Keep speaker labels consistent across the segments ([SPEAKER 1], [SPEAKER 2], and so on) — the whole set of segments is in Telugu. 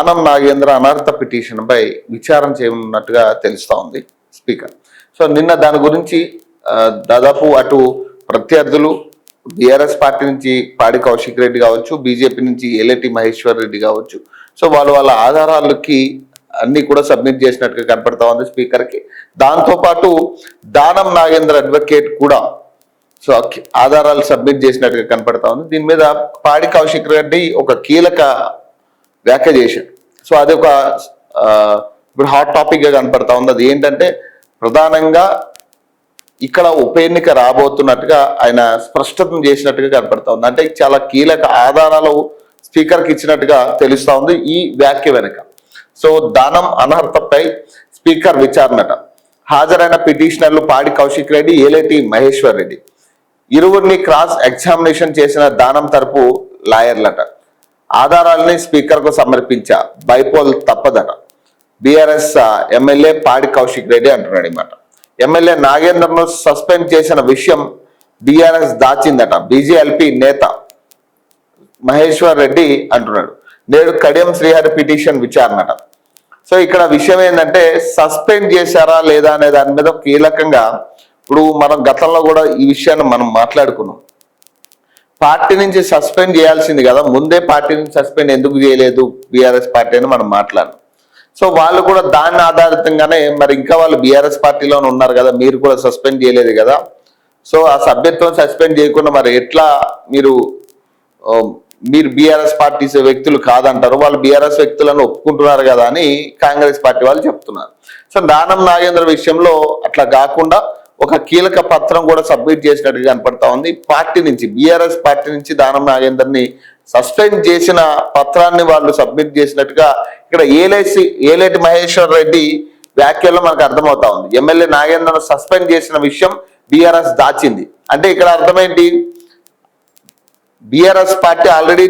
[SPEAKER 1] దానం నాగేంద్ర అనర్హత పిటిషన్పై విచారణ చేయనున్నట్టుగా తెలుస్తూ ఉంది స్పీకర్. సో నిన్న దాని గురించి దాదాపు అటు ప్రత్యర్థులు బీఆర్ఎస్ పార్టీ నుంచి పాడి కౌశిక్ రెడ్డి కావచ్చు, బీజేపీ నుంచి ఏలేటి మహేశ్వర్ రెడ్డి కావచ్చు, సో వాళ్ళ ఆధారాలకి అన్ని కూడా సబ్మిట్ చేసినట్టుగా కనపడతా ఉంది స్పీకర్కి. దాంతోపాటు దానం నాగేంద్ర అడ్వకేట్ కూడా సో ఆధారాలు సబ్మిట్ చేసినట్టుగా కనపడతా ఉంది. దీని మీద పాడి కౌశిక్ రెడ్డి ఒక కీలక వ్యాఖ్య చేశాడు. సో అది ఒక ఇప్పుడు హాట్ టాపిక్ గా కనపడతా ఉంది. అది ఏంటంటే ప్రధానంగా ఇక్కడ ఉప ఎన్నిక రాబోతున్నట్టుగా ఆయన స్పష్టత చేసినట్టుగా కనపడతా ఉంది. అంటే చాలా కీలక ఆధారాలు స్పీకర్కి ఇచ్చినట్టుగా తెలుస్తా ఉంది ఈ వ్యాఖ్య వెనుక. సో దానం అనర్హతపై స్పీకర్ విచారణట. హాజరైన పిటిషనర్లు పాడి కౌశిక్ రెడ్డి, ఏలేటి మహేశ్వర్ రెడ్డి. ఇరువురిని క్రాస్ ఎగ్జామినేషన్ చేసిన దానం తరపు లాయర్లట. ఆధారాలని స్పీకర్ కు సమర్పించా, బైపోల్ తప్పదట. బీఆర్ఎస్ ఎమ్మెల్యే పాడి కౌశిక్ రెడ్డి అంటున్నాడు అన్నమాట. ఎమ్మెల్యే నాగేంద్రను సస్పెండ్ చేసిన విషయం బీఆర్ఎస్ దాచిందట. బీజేఎల్పీ నేత మహేశ్వర్ రెడ్డి అంటున్నాడు. నేడు కడియం శ్రీహరి పిటిషన్ విచారణట. సో ఇక్కడ విషయం ఏంటంటే సస్పెండ్ చేశారా లేదా అనే దాని మీద కీలకంగా ఇప్పుడు మనం గతంలో కూడా ఈ విషయాన్ని మనం మాట్లాడుకున్నాం. పార్టీ నుంచి సస్పెండ్ చేయాల్సింది కదా, ముందే పార్టీ నుంచి సస్పెండ్ ఎందుకు చేయలేదు బీఆర్ఎస్ పార్టీ అని మనం మాట్లాడాం. సో వాళ్ళు కూడా దాన్ని ఆధారితంగానే మరి ఇంకా వాళ్ళు బీఆర్ఎస్ పార్టీలోనే ఉన్నారు కదా, మీరు కూడా సస్పెండ్ చేయలేదు కదా, సో ఆ సభ్యత్వం సస్పెండ్ చేయకుండా మరి ఎట్లా మీరు బీఆర్ఎస్ పార్టీ వ్యక్తులు కాదంటారు, వాళ్ళు బీఆర్ఎస్ వ్యక్తులను ఒప్పుకుంటున్నారు కదా అని కాంగ్రెస్ పార్టీ వాళ్ళు చెప్తున్నారు. సో దానం నాగేంద్ర విషయంలో అట్లా కాకుండా ఒక కీలక పత్రం కూడా సబ్మిట్ చేసినట్టుగా కనపడతా ఉంది. పార్టీ నుంచి బీఆర్ఎస్ పార్టీ నుంచి దానం నాగేందర్ని సస్పెండ్ చేసిన పత్రాన్ని వాళ్ళు సబ్మిట్ చేసినట్టుగా ఇక్కడ ఏలేటి మహేశ్వర్ రెడ్డి వ్యాఖ్యల్లో మనకు అర్థమవుతా ఉంది. ఎమ్మెల్యే నాగేందర్ను సస్పెండ్ చేసిన విషయం బీఆర్ఎస్ దాచింది అంటే ఇక్కడ అర్థమేంటి, బీఆర్ఎస్ పార్టీ ఆల్రెడీ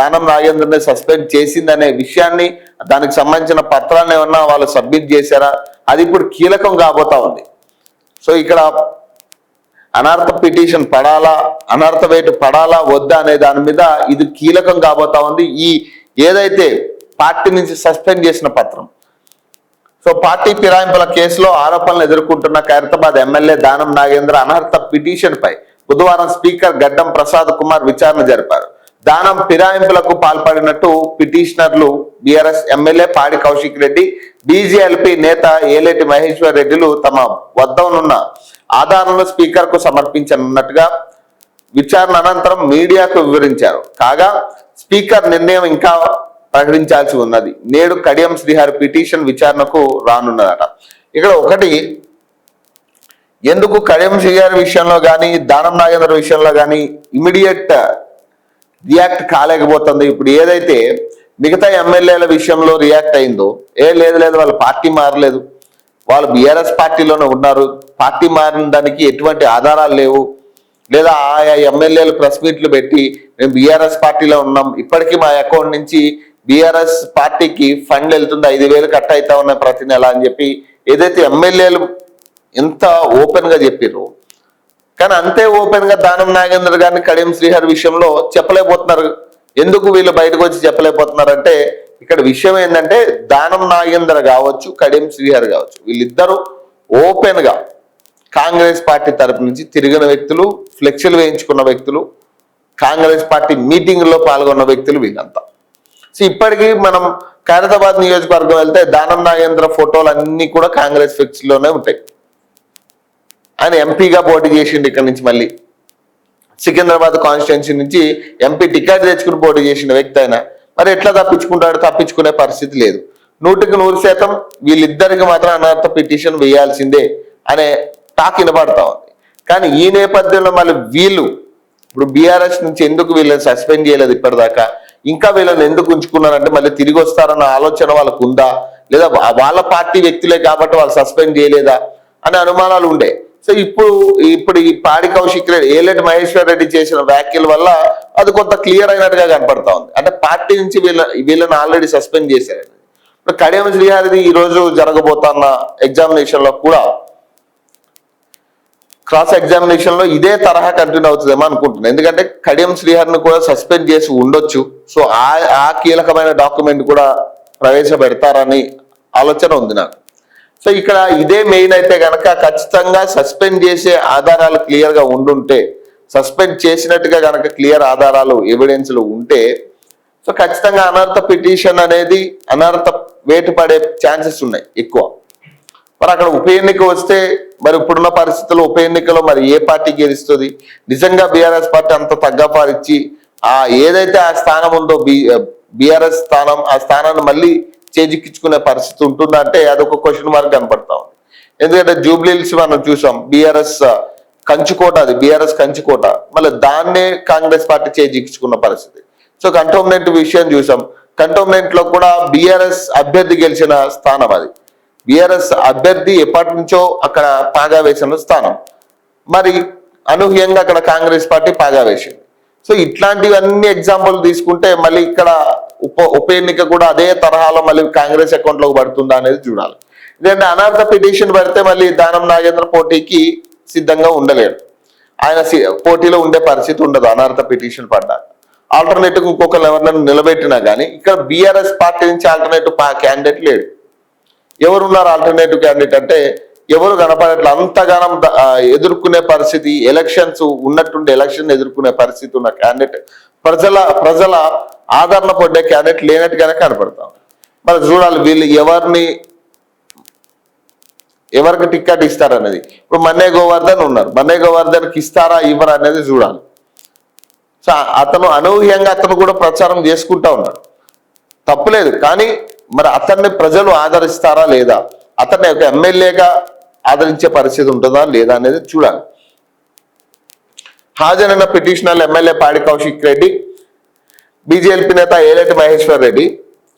[SPEAKER 1] దానం నాగేందర్ని సస్పెండ్ చేసిందనే విషయాన్ని, దానికి సంబంధించిన పత్రాన్ని ఏమన్నా వాళ్ళు సబ్మిట్ చేశారా, అది ఇప్పుడు కీలకం కాబోతా ఉంది. సో ఇక్కడ అనర్హత పిటిషన్ పడాలా, అనర్హత వేటు పడాలా వద్దా అనే దాని మీద ఇది కీలకం కాబోతా ఉంది. ఈ ఏదైతే పార్టీ నుంచి సస్పెండ్ చేసిన పత్రం. సో పార్టీ ఫిరాయింపుల కేసులో ఆరోపణలు ఎదుర్కొంటున్న ఖైరతాబాద్ ఎమ్మెల్యే దానం నాగేంద్ర అనర్హత పిటిషన్ పై బుధవారం స్పీకర్ గడ్డం ప్రసాద్ కుమార్ విచారణ జరిపారు. దానం ఫిరాయింపులకు పాల్పడినట్టు పిటిషనర్లు బీఆర్ఎస్ ఎమ్మెల్యే పాడి కౌశిక్ రెడ్డి, బీజేఎల్పీ నేత ఏలేటి మహేశ్వర్ రెడ్డిలు తమ వద్ద ఉన్న ఆధారాలను స్పీకర్ కు సమర్పించనున్నట్టుగా విచారణ అనంతరం మీడియాకు వివరించారు. కాగా స్పీకర్ నిర్ణయం ఇంకా ప్రకటించాల్సి ఉన్నది. నేడు కడియం శ్రీహరి పిటిషన్ విచారణకు రానున్నదట. ఇక్కడ ఒకటి, ఎందుకు కడియం శ్రీహరి విషయంలో కానీ దానం నాగేంద్ర విషయంలో కానీ ఇమీడియట్ రియాక్ట్ కాలేకపోతుంది. ఇప్పుడు ఏదైతే మిగతా ఎమ్మెల్యేల విషయంలో రియాక్ట్ అయిందో, లేదు వాళ్ళ పార్టీ మారలేదు, వాళ్ళు బీఆర్ఎస్ పార్టీలోనే ఉన్నారు, పార్టీ మారిన దానికి ఎటువంటి ఆధారాలు లేవు, లేదా ఆయా ఎమ్మెల్యేలు ప్రెస్ మీట్లు పెట్టి మేము బీఆర్ఎస్ పార్టీలో ఉన్నాం, ఇప్పటికీ మా అకౌంట్ నుంచి బీఆర్ఎస్ పార్టీకి ఫండ్ వెళ్తుంది, 5,000 కట్ అవుతా ఉన్నాయి ప్రతి నెల అని చెప్పి ఏదైతే ఎమ్మెల్యేలు ఎంత ఓపెన్ గా చెప్పారు, కానీ అంతే ఓపెన్ గా దానం నాగేంద్ర గారిని కడియం శ్రీహరి విషయంలో చెప్పలేకపోతున్నారు. ఎందుకు వీళ్ళు బయటకు వచ్చి చెప్పలేకపోతున్నారంటే ఇక్కడ విషయం ఏంటంటే దానం నాగేంద్ర కావచ్చు, కడియం శ్రీహరి కావచ్చు, వీళ్ళిద్దరూ ఓపెన్ గా కాంగ్రెస్ పార్టీ తరపు నుంచి తిరిగిన వ్యక్తులు, ఫ్లెక్సీలు వేయించుకున్న వ్యక్తులు, కాంగ్రెస్ పార్టీ మీటింగ్ లో పాల్గొన్న వ్యక్తులు వీళ్ళంతా. సో ఇప్పటికీ మనం ఖైరతాబాద్ నియోజకవర్గం వెళ్తే దానం నాగేంద్ర ఫోటోలు అన్ని కూడా కాంగ్రెస్ ఫ్లెక్సీలోనే ఉంటాయి. ఆయన ఎంపీగా పోటీ చేసిండు, ఇక్కడ నుంచి మళ్ళీ సికింద్రాబాద్ కాన్స్టిట్యున్సీ నుంచి ఎంపీ టికెట్ తెచ్చుకుని పోటీ చేసిన వ్యక్తి ఆయన. మరి ఎట్లా తప్పించుకుంటాడు, తప్పించుకునే పరిస్థితి లేదు. 100% వీళ్ళిద్దరికి మాత్రం అనర్హత పిటిషన్ వేయాల్సిందే అనే టాక్ వినబడతా ఉంది. కానీ ఈ నేపథ్యంలో మళ్ళీ వీళ్ళు ఇప్పుడు బీఆర్ఎస్ నుంచి ఎందుకు వీళ్ళని సస్పెండ్ చేయలేదు ఇప్పటిదాకా, ఇంకా వీళ్ళని ఎందుకు ఉంచుకున్నారంటే మళ్ళీ తిరిగి వస్తారన్న ఆలోచన వాళ్ళకు ఉందా, లేదా వాళ్ళ పార్టీ వ్యక్తులే కాబట్టి వాళ్ళు సస్పెండ్ చేయలేదా అనే అనుమానాలు ఉండే. సో ఇప్పుడు ఈ పాడి కౌశిక్ రెడ్డి, ఏలేటి మహేశ్వర్ రెడ్డి చేసిన వ్యాఖ్యల వల్ల అది కొంత క్లియర్ అయినట్టుగా కనపడతా ఉంది. అంటే పార్టీ నుంచి వీళ్ళని ఆల్రెడీ సస్పెండ్ చేశారు. ఇప్పుడు కడియం శ్రీహరిది ఈ రోజు జరగబోతున్న ఎగ్జామినేషన్ లో కూడా క్రాస్ ఎగ్జామినేషన్ లో ఇదే తరహా కంటిన్యూ అవుతుందేమో అనుకుంటున్నాను. ఎందుకంటే కడియం శ్రీహరిని కూడా సస్పెండ్ చేసి ఉండొచ్చు. సో ఆ కీలకమైన డాక్యుమెంట్ కూడా ప్రవేశపెడతారని ఆలోచన ఉంది నాకు. సో ఇక్కడ ఇదే మెయిన్ అయితే కనుక ఖచ్చితంగా సస్పెండ్ చేసే ఆధారాలు క్లియర్ గా ఉండుంటే, సస్పెండ్ చేసినట్టుగా కనుక క్లియర్ ఆధారాలు ఎవిడెన్స్లు ఉంటే, సో ఖచ్చితంగా అనర్హత పిటిషన్ అనేది అనర్హత వేటు పడే ఛాన్సెస్ ఉన్నాయి ఎక్కువ. మరి అక్కడ ఉప ఎన్నిక వస్తే మరి ఇప్పుడున్న పరిస్థితుల్లో ఉప ఎన్నికలో మరి ఏ పార్టీ గెలుస్తుంది? నిజంగా బీఆర్ఎస్ పార్టీ అంత తగ్గపారిచ్చి ఏదైతే ఆ స్థానం ఉందో బీఆర్ఎస్ స్థానం, ఆ స్థానాన్ని మళ్ళీ చేజిక్కించుకునే పరిస్థితి ఉంటుందా అంటే అదొక క్వశ్చన్ మార్క్ కనపడతా ఉంది. ఎందుకంటే జూబ్లీహిల్స్ మనం చూసాం, బీఆర్ఎస్ కంచుకోట, అది బీఆర్ఎస్ కంచుకోట, మళ్ళీ దాన్నే కాంగ్రెస్ పార్టీ చేజిక్కించుకున్న పరిస్థితి. సో కంటోన్మెంట్ విషయం చూసాం, కంటోన్మెంట్ లో కూడా బీఆర్ఎస్ అభ్యర్థి గెలిచిన స్థానం అది. బీఆర్ఎస్ అభ్యర్థి ఎప్పటి నుంచో అక్కడ పాగా వేసిన స్థానం, మరి అనూహ్యంగా అక్కడ కాంగ్రెస్ పార్టీ పాగా వేసింది. సో ఇట్లాంటివన్నీ ఎగ్జాంపుల్ తీసుకుంటే మళ్ళీ ఇక్కడ ఉప ఎన్నిక కూడా అదే తరహాలో మళ్ళీ కాంగ్రెస్ అకౌంట్ లోకి పడుతుందా అనేది చూడాలి. ఎందుకంటే అనర్హత పిటిషన్ పడితే మళ్ళీ దానం నాగేంద్ర పోటీకి సిద్ధంగా ఉండలేడు, ఆయన పోటీలో ఉండే పరిస్థితి ఉండదు అనర్హత పిటిషన్ పడ్డా. ఆల్టర్నేటివ్ ఇంకొకరు ఎవరినైనా నిలబెట్టినా కానీ ఇక్కడ బీఆర్ఎస్ పార్టీ నుంచి ఆల్టర్నేటివ్ క్యాండిడేట్ లేడు. ఎవరున్నారు ఆల్టర్నేటివ్ క్యాండిడేట్ అంటే ఎవరు కనపడట్లే. అంతగానం ఎదుర్కొనే పరిస్థితి, ఎలక్షన్స్ ఉన్నట్టుండి ఎలక్షన్ ఎదుర్కొనే పరిస్థితి ఉన్న క్యాండిడేట్, ప్రజల ఆదరణ పొందే క్యాండిడేట్ లేనట్టుగానే కనపడతాం. మరి చూడాలి వీళ్ళు ఎవరికి టికెట్ ఇస్తారనేది. ఇప్పుడు మన్నే గోవర్ధన్ ఉన్నారు, మన్నే గోవర్ధన్కి ఇస్తారా ఇవ్వరా అనేది చూడాలి. సో అతను అనూహ్యంగా అతను కూడా ప్రచారం చేసుకుంటా ఉన్నాడు, తప్పులేదు. కానీ మరి అతన్ని ప్రజలు ఆదరిస్తారా లేదా, అతన్ని ఒక ఎమ్మెల్యేగా ఆదరించే పరిస్థితి ఉంటుందా లేదా అనేది చూడాలి. హాజరైన పిటిషనర్ ఎమ్మెల్యే పాడి కౌశిక్ రెడ్డి, బీజేపీ నేత ఏలేటి మహేశ్వర్ రెడ్డి.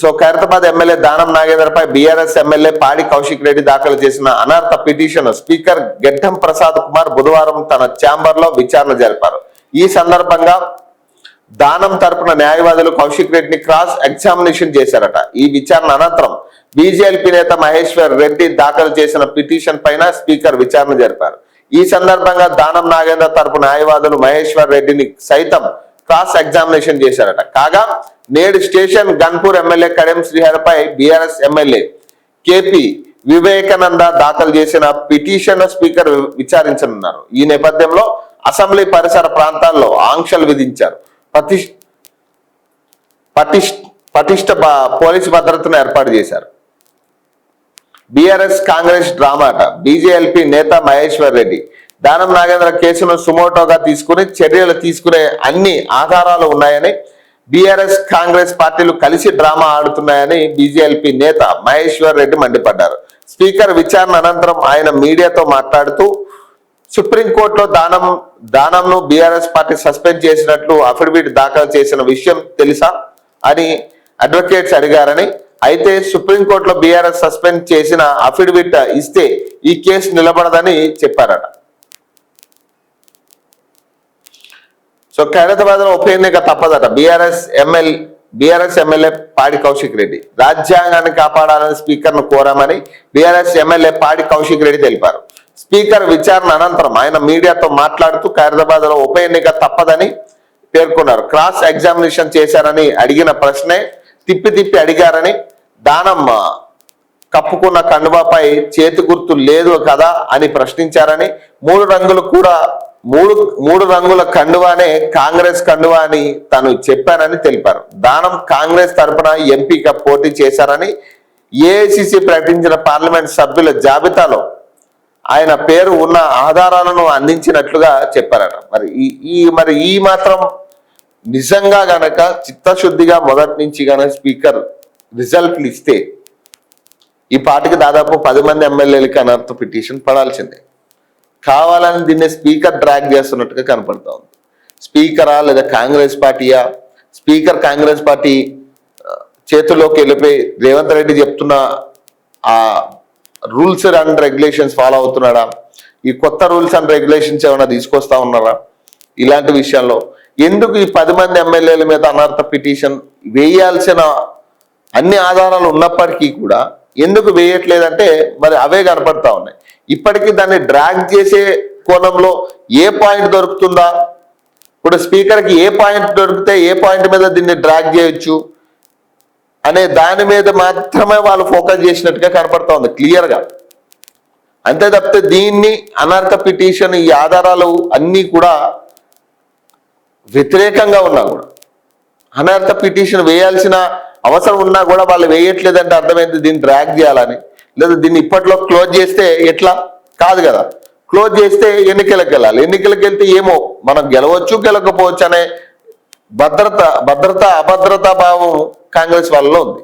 [SPEAKER 1] సో ఖైరతాబాద్ ఎమ్మెల్యే దానం నాగేంద్రపై బీఆర్ఎస్ ఎమ్మెల్యే పాడి కౌశిక్ రెడ్డి దాఖలు చేసిన అనర్హత పిటిషన్ స్పీకర్ గెడ్డం ప్రసాద్ కుమార్ బుధవారం తన ఛాంబర్ లో విచారణ జరిపారు. ఈ సందర్భంగా దానం తరపున న్యాయవాదులు కౌశిక్ రెడ్డిని క్రాస్ ఎగ్జామినేషన్ చేశారట. ఈ విచారణ అనంతరం బీజేపీ నేత మహేశ్వర్ రెడ్డి దాఖలు చేసిన పిటిషన్ పైన స్పీకర్ విచారణ జరిపారు. ఈ సందర్భంగా దానం నాగేంద్ర తరపు న్యాయవాదులు మహేశ్వర్ రెడ్డిని సైతం క్రాస్ ఎగ్జామినేషన్ చేశారట. కాగా నేడు స్టేషన్ గన్పూర్ ఎమ్మెల్యే కడెం శ్రీహరిపై బీఆర్ఎస్ ఎమ్మెల్యే కేపీ వివేకానంద దాఖలు చేసిన పిటిషన్ స్పీకర్ విచారించనున్నారు. ఈ నేపథ్యంలో అసెంబ్లీ పరిసర ప్రాంతాల్లో ఆంక్షలు విధించారు. పటిష్ట పోలీసు భద్రతను ఏర్పాటు చేశారు. బీఆర్ఎస్ కాంగ్రెస్ డ్రామాట. బీజేఎల్పీ నేత మహేశ్వర్ రెడ్డి దానం నాగేంద్ర కేసును సుమోటోగా తీసుకుని చర్యలు తీసుకునే అన్ని ఆధారాలు ఉన్నాయని, బీఆర్ఎస్ కాంగ్రెస్ పార్టీలు కలిసి డ్రామా ఆడుతున్నాయని బీజేఎల్పీ నేత మహేశ్వర్ రెడ్డి మండిపడ్డారు. స్పీకర్ విచారణ అనంతరం ఆయన మీడియాతో మాట్లాడుతూ సుప్రీంకోర్టులో దానంను బీఆర్ఎస్ పార్టీ సస్పెండ్ చేసినట్లు అఫిడవిట్ దాఖలు చేసిన విషయం తెలుసా అని అడ్వకేట్స్ అడిగారని, అయితే సుప్రీంకోర్టులో బీఆర్ఎస్ సస్పెండ్ చేసిన అఫిడవిట్ ఇస్తే ఈ కేసు నిలబడదని చెప్పారట. సో ఖైరతాబాద్ లో ఉప ఎన్నిక తప్పదట. బీఆర్ఎస్ ఎమ్మెల్యే పాడి కౌశిక్ రెడ్డి రాజ్యాంగాన్ని కాపాడాలని స్పీకర్ ను కోరామని బీఆర్ఎస్ ఎమ్మెల్యే పాడి కౌశిక్ రెడ్డి తెలిపారు. స్పీకర్ విచారణ అనంతరం ఆయన మీడియాతో మాట్లాడుతూ ఖైరతాబాద్ లో ఉప ఎన్నిక తప్పదని పేర్కొన్నారు. క్రాస్ ఎగ్జామినేషన్ చేశారని అడిగిన ప్రశ్నే తిప్పి అడిగారని, దానం కప్పుకున్న కండువాపై చేతి గుర్తు లేదు కదా అని ప్రశ్నించారని, మూడు రంగుల కండువానే కాంగ్రెస్ కండువా అని తను చెప్పానని తెలిపారు. దానం కాంగ్రెస్ తరఫున ఎంపీగా పోటీ చేశారని ఏఐసిసి ప్రకటించిన పార్లమెంట్ సభ్యుల జాబితాలో ఆయన పేరు ఉన్న ఆధారాలను అందించినట్లుగా చెప్పారట. మరి ఈ మాత్రం నిజంగా గనక చిత్తశుద్ధిగా మొదటి నుంచి గనక స్పీకర్ రిజల్ట్లు ఇస్తే ఈ పార్టీకి దాదాపు 10 మంది ఎమ్మెల్యేలకి అనర్హత పిటిషన్ పడాల్సిందే. కావాలని దీన్ని స్పీకర్ డ్రాగ్ చేస్తున్నట్టుగా కనపడతా ఉంది. స్పీకరా లేదా కాంగ్రెస్ పార్టీయా? స్పీకర్ కాంగ్రెస్ పార్టీ చేతుల్లోకి వెళ్ళిపోయి రేవంత్ రెడ్డి చెప్తున్న ఆ రూల్స్ అండ్ రెగ్యులేషన్స్ ఫాలో అవుతున్నాడా? ఈ కొత్త రూల్స్ అండ్ రెగ్యులేషన్స్ ఏమైనా తీసుకొస్తా ఉన్నారా? ఇలాంటి విషయంలో ఎందుకు ఈ 10 మంది ఎమ్మెల్యేల మీద అనర్హత పిటిషన్ వేయాల్సిన అన్ని ఆధారాలు ఉన్నప్పటికీ కూడా ఎందుకు వేయట్లేదంటే మరి అవే కనపడతా ఉన్నాయి. ఇప్పటికీ దాన్ని డ్రాగ్ చేసే కోణంలో ఏ పాయింట్ దొరుకుతుందా? ఇప్పుడు స్పీకర్కి ఏ పాయింట్ దొరికితే ఏ పాయింట్ మీద దీన్ని డ్రాగ్ చేయొచ్చు అనే దాని మీద మాత్రమే వాళ్ళు ఫోకస్ చేసినట్టుగా కనపడతా ఉంది క్లియర్గా. అంతే తప్పితే దీన్ని అనర్హత పిటిషన్ ఈ ఆధారాలు అన్నీ కూడా వ్యతిరేకంగా ఉన్నా కూడా అనర్హత పిటిషన్ వేయాల్సిన అవసరం ఉన్నా కూడా వాళ్ళు వేయట్లేదంటే అర్థమైంది దీన్ని డ్రాగ్ చేయాలని, లేదా దీన్ని ఇప్పట్లో క్లోజ్ చేస్తే ఎట్లా కాదు కదా. క్లోజ్ చేస్తే ఎన్నికలకు వెళ్ళాలి, ఎన్నికలకు వెళ్తే ఏమో మనం గెలవచ్చు గెలకపోవచ్చు అనే అభద్రతా భావం కాంగ్రెస్ వాళ్ళలో ఉంది.